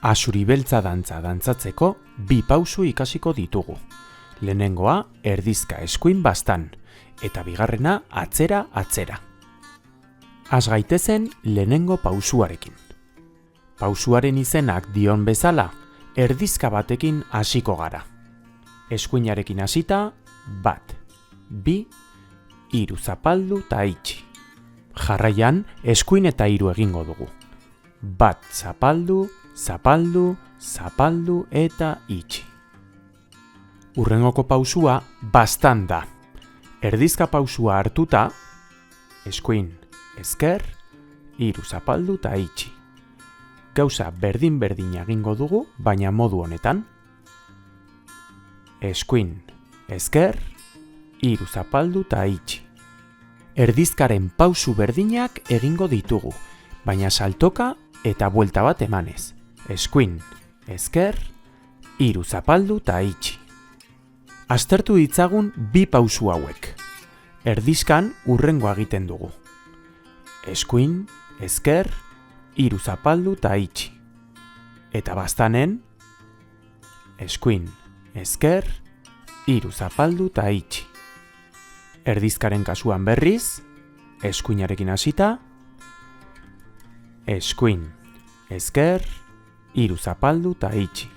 Asuri beltza dantza dantzatzeko bi pausu ikasiko ditugu. Lehenengoa erdizka eskuin bastan, eta bigarrena atzera. Has gaitezen lehenengo pausuarekin. Pausuaren izenak dion bezala, erdizka batekin hasiko gara. Eskuinarekin hasita, 1, 2, 3 zapaldu eta itxi. Jarraian, eskuin eta 3 egingo dugu. 1 zapaldu, zapaldu eta itxi. Hurrengoko pausua bastan da. Erdizka pausua hartuta, eskuin, esker, 3 zapaldu eta itxi. Gauza berdin egingo dugu, baina modu honetan. Eskuin, esker, 3 zapaldu eta itxi. Erdizkaren pausu berdinak egingo ditugu, baina saltoka eta buelta bat emanez. Eskuin, esker, 3 zapaldu eta itxi. Aztertu ditzagun bi pausu hauek. Erdizkan hurrengoa egiten dugu. Eskuin, esker, 3 zapaldu eta itxi. Eta baztanen, eskuin, esker, 3 zapaldu eta itxi. Erdizkaren kasuan berriz, eskuinarekin hasita, eskuin, esker, 3 zapaldu eta itxi.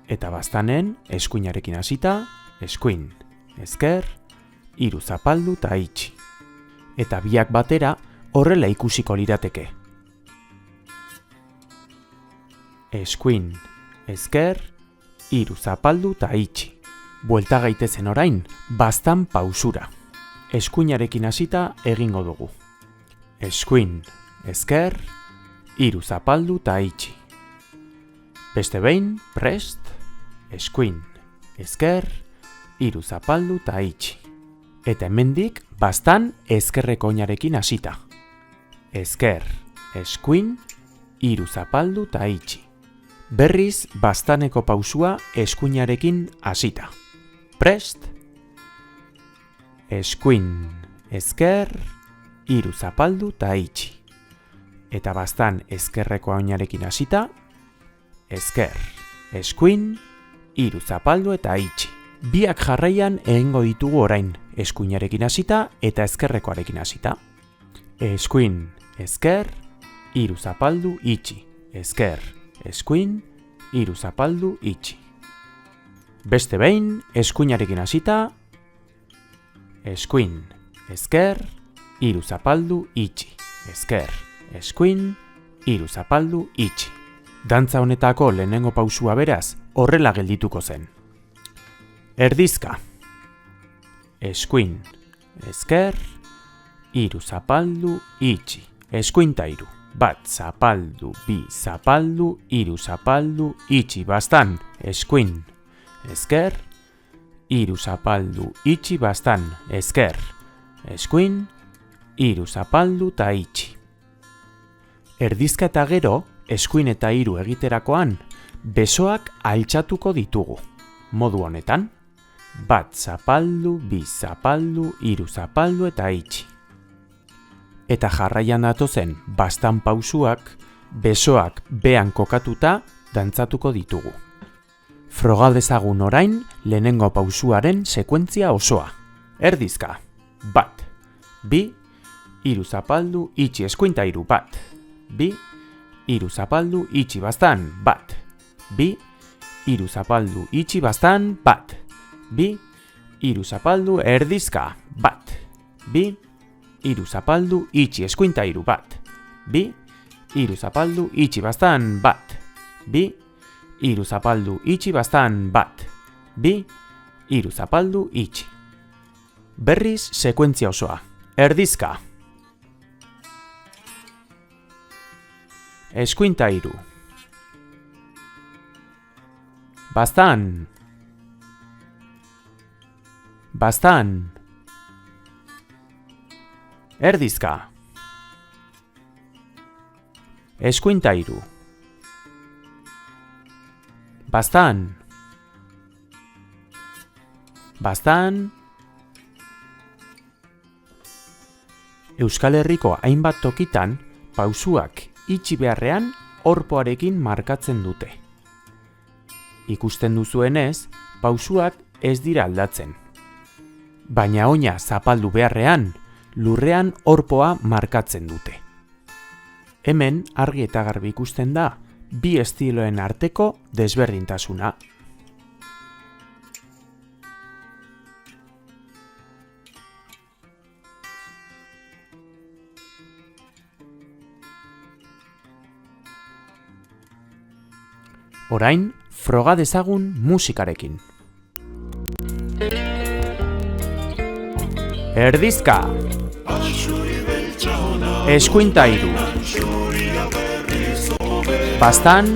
Eta baztanen, eskuinarekin hasita, eskuin, esker, 3 zapaldu eta itxi. Eta biak batera horrela ikusiko lirateke. Eskuin, esker, 3 zapaldu eta itxi. Buelta gaitezen orain, bastan pausura. Eskuinarekin hasita egingo dugu. Eskuin, esker, 3 zapaldu eta itxi. Beste behin, prest, eskuin, esker, 3 zapaldu eta itxi. Eta hemendik bastan ezkerreko oinarekin hasita. Esker, eskuin, 3 zapaldu eta itxi. Berriz bastaneko pausua eskuinarekin hasita. Prest, eskuin, esker, 3 zapaldu eta itxi. Eta bastan ezkerreko oinarekin hasita, esker, eskuin, 3 zapaldu eta itxi. Biak jarraian egingo ditugu orain, eskuinarekin hasita eta ezkerrekoarekin hasita. Eskuin, esker, 3 zapaldu, itxi. Esker, eskuin, 3 zapaldu, itxi. Beste behin, eskuinarekin hasita, eskuin, esker, 3 zapaldu, itxi. Esker, eskuin, 3 zapaldu, itxi. Dantza honetako lehenengo pausua beraz, horrela geldituko zen. Erdizka. Eskuin, esker, 3 zapaldu, itxi. Eskuin ta 3. 1 zapaldu, 2 zapaldu, 3 zapaldu, itxi. Bastan, eskuin, esker, 3 zapaldu, itxi. Bastan, esker, eskuin, 3 zapaldu eta itxi. Erdizka eta gero, eskuin eta 3 egiterakoan, besoak altxatuko ditugu. Modu honetan, 1 zapaldu, 2 zapaldu, 3 zapaldu eta itxi. Eta jarraian datozen bastan pausuak, besoak behan kokatuta dantzatuko ditugu. Froga dezagun orain lehenengo pausuaren sekuentzia osoa. Erdizka, 1, 2, 3 zapaldu, itxi. Eskuin ta 3, 1, 2, 3 zapaldu, itxi. Bastan, 1, 2, 3 zapaldu, itxi. Bastan, 1, 2, 3 zapaldu, erdizka, 1, 2, 3 zapaldu, itxi. Eskuin ta 3, 1, 2, 3 zapaldu, itxi. Bastan, 1, 2, 3 zapaldu, itxi. Bastan, 1, 2, 3 zapaldu, itxi. Berriz sekuentzia osoa. Erdizka. Eskuin ta 3. Bastan. Bastan. Erdizka. Eskuin ta 3. Bastan. Bastan. Euskal Herriko hainbat tokitan pausuak itxi beharrean orpoarekin markatzen dute. Ikusten duzuenez, pausuak ez dira aldatzen. Baina oina zapaldu beharrean, lurrean orpoa markatzen dute. Hemen argi eta garbi ikusten da, bi estiloen arteko desberdintasuna. Orain, froga dezagun musikarekin. Erdizka, eskuin ta hiru, bastan,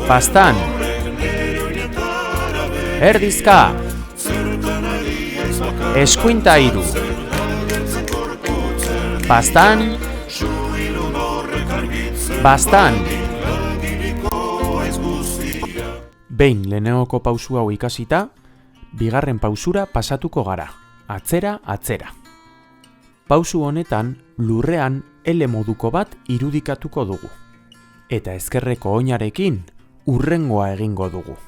bastan, erdizka, eskuin ta hiru, bastan, bastan. Behin lehenengoko pausu hau ikasita, bigarren pausura pasatuko gara, atzera, atzera. Pausu honetan, lurrean L moduko bat irudikatuko dugu. Eta ezkerreko oinarekin, hurrengoa egingo dugu.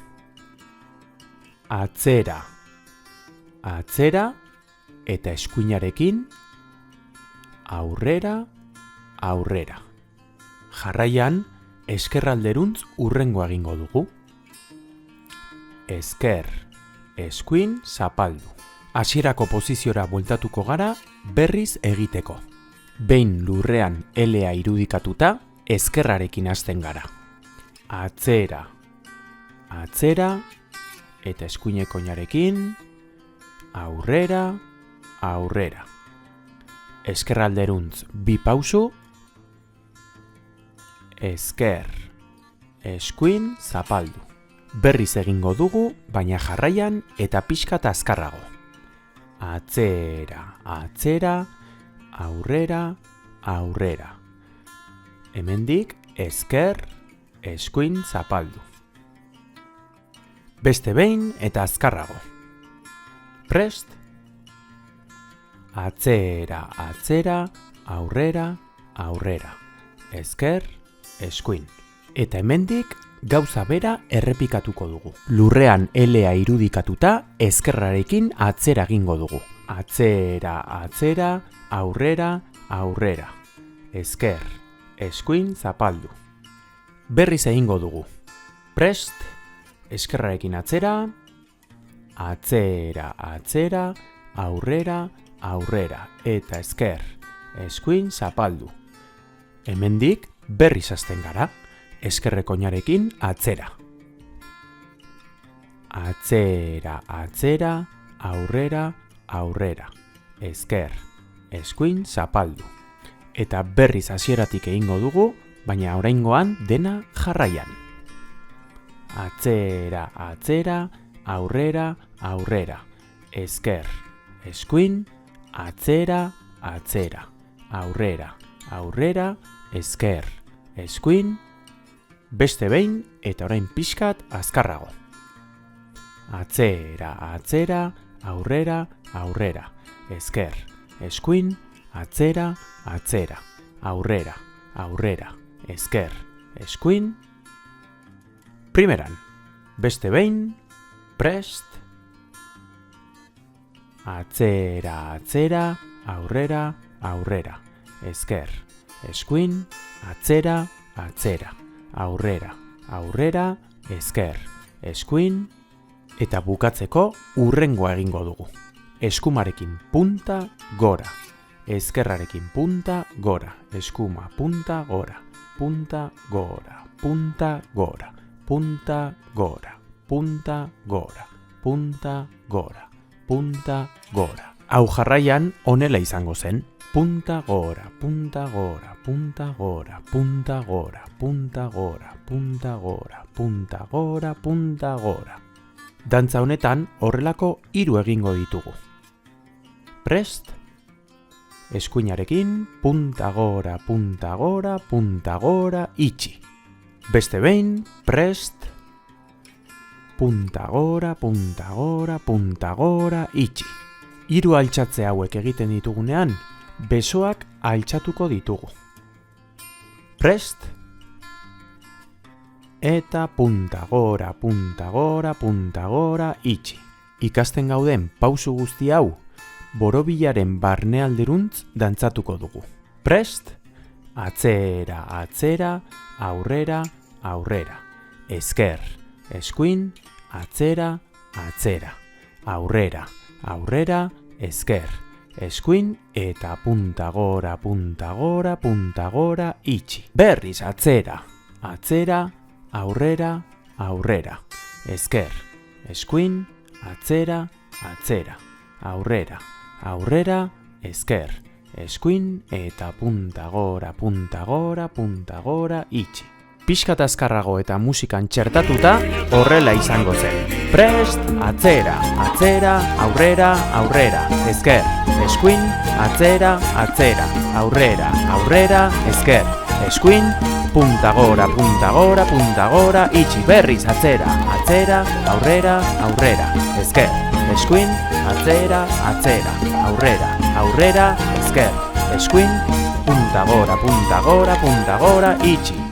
Atzera, atzera, eta eskuinarekin, aurrera, aurrera. Jarraian, ezkerralderuntz hurrengoa egingo dugu. Ezker, eskuin, zapaldu. Hasierako poziziora bueltatuko gara berriz egiteko. Behin lurrean L-a irudikatuta, ezkerrarekin hasten gara. Atzera, atzera, eta eskuineko oinarekin, aurrera, aurrera. Ezkerralderuntz bi pausu, ezker, eskuin, zapaldu. Berriz egingo dugu, baina jarraian eta pixkat azkarrago. Atzera, atzera, aurrera, aurrera. Hemendik, ezker, eskuin, zapaldu. Beste behin eta azkarrago. Prest. Atzera, atzera, aurrera, aurrera. Ezker, eskuin. Eta hemendik, gauza bera errepikatuko dugu. Lurrean L-a irudikatuta, ezkerrarekin atzera egingo dugu. Atzera, atzera, aurrera, aurrera. Ezker, eskuin, zapaldu. Berriz egingo dugu. Prest, ezkerrarekin atzera, atzera, atzera, aurrera, aurrera. Eta ezker, eskuin, zapaldu. Hemendik berriz hasten gara. Ezkerreko oinarekin atzera. Atzera, atzera, aurrera, aurrera. Ezker, eskuin, zapaldu. Eta berriz hasieratik egingo dugu, baina oraingoan dena jarraian. Atzera, atzera, aurrera, aurrera. Ezker, eskuin, atzera, atzera. Aurrera, aurrera, ezker, eskuin, beste behin eta orain pixkat azkarrago. Atzera, atzera, aurrera, aurrera. Ezker, eskuin, atzera, atzera. Aurrera, aurrera. Ezker, eskuin. Primeran, beste behin, prest. Atzera, atzera, aurrera, aurrera. Ezker, eskuin, atzera, atzera. Aurrera, aurrera, ezker, eskuin, eta bukatzeko hurrengoa egingo dugu. Eskumarekin punta gora, ezkerrarekin punta gora, eskuma punta gora, punta gora, punta gora, punta gora, punta gora, punta gora, punta gora. Hau jarraian honela izango zen. Punta gora, punta gora, punta gora, punta gora, punta gora, punta gora, punta gora, punta gora. Dantza honetan horrelako 3 egingo ditugu. Prest. Eskuinarekin punta gora, punta gora, punta gora, itxi. Beste behin, prest. Punta gora, punta gora, punta gora, itxi. 3 altxatze hauek egiten ditugunean, besoak altxatuko ditugu. Prest, eta punta gora, punta gora, punta gora, itxi. Ikasten gauden pausu guzti hau, borobilaren barnealderuntz dantzatuko dugu. Prest, atzera, atzera, aurrera, aurrera. Esker, eskuin, atzera, atzera. Aurrera, aurrera, esker, eskuin, eta punta gora, punta gora, punta gora, itxi. Berriz atzera, atzera, aurrera, aurrera. Esker, eskuin, atzera, atzera. Aurrera, aurrera, esker, eskuin, eta punta gora, punta gora, punta gora, itxi. Pixkat azkarrago eta musikan txertatuta horrela izango zen. Prest, atzera, atzera, aurrera, aurrera. Esker, eskuin, atzera, atzera. Aurrera, aurrera, esker, eskuin, punta gora, punta gora, punta gora, itxi. Berriz atzera, atzera, aurrera, aurrera. Esker, eskuin, atzera, atzera. Aurrera, aurrera, esker, eskuin, punta gora, punta gora, punta gora, itxi.